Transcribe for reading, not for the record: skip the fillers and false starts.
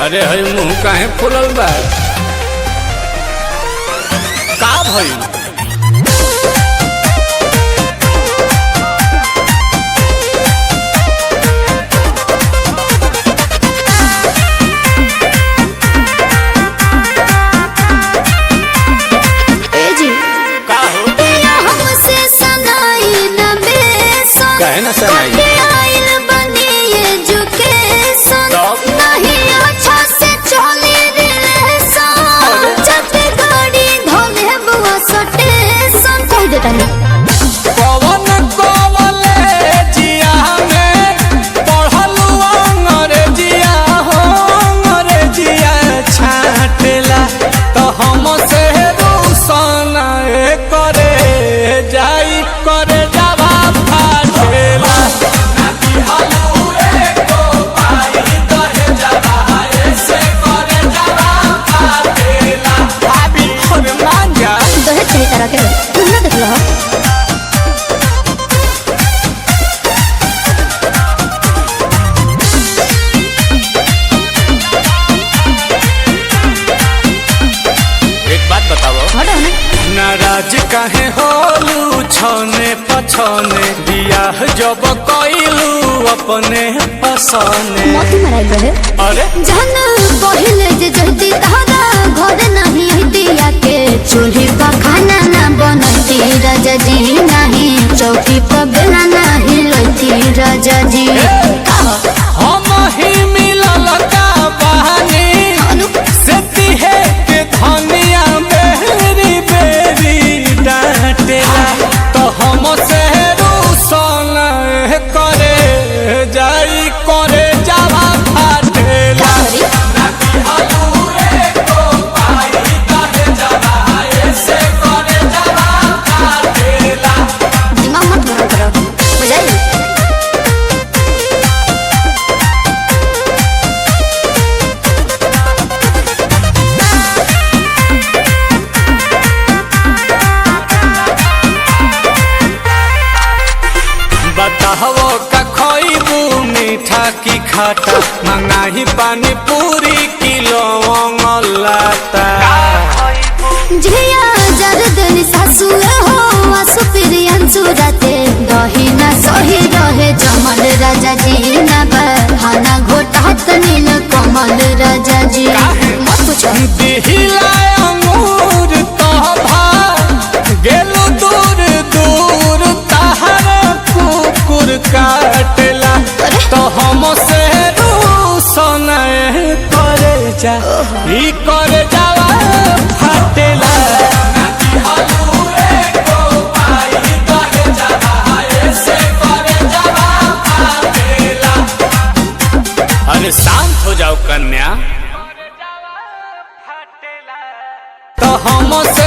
अरे हई मुंह काहे फुलल बा? का भइल? काहे ना सनाई? कवन कॉलेजिया में पढ़लू अंग्रेजिया हो, अंग्रेजिया छाटेला तो हम से रोशन करे जाई करे जावा फाटेला। भाभी और मान जा दहेज सही तरह के तुम ना देख लो। एक बात बताओ, हटो ना। नाराज काहे होलू छने पछने? बियाह जब कइलू अपने पसने। मोती मराई रहे। अरे जहन पहिले जे जल्दी तहरा घर नहीं हटिया के चूल्ही पर खाना ना बनती राजा जी, नहीं चौकी पर बेला नहीं लती राजा जी। हम ही मिलल का बहानी से तिहे के धनिया बेरी बेरी डांटेला तो हम से रोशन करे जाई करे जावा फाटेला। दिमाग मत गरम करो, बुझाई? बताहो का खोइबू मीठा की खाटा? मंगाही पानी पूरी किलो लाता। झिया जरदन सासु हो आसु प्रियंसु राते दही ना सही रहे जमल राजा जी ना बहाना घोटात नील कमल राजा जी। मत पूछो। दिहिला अंगूर तोभा गेलु दूर दूर तहर कुकुर काटेला तो हम से रोशन करे जा ई करे जावा फाटेला। अरे शांत हो जाओ कन्या। तो हम से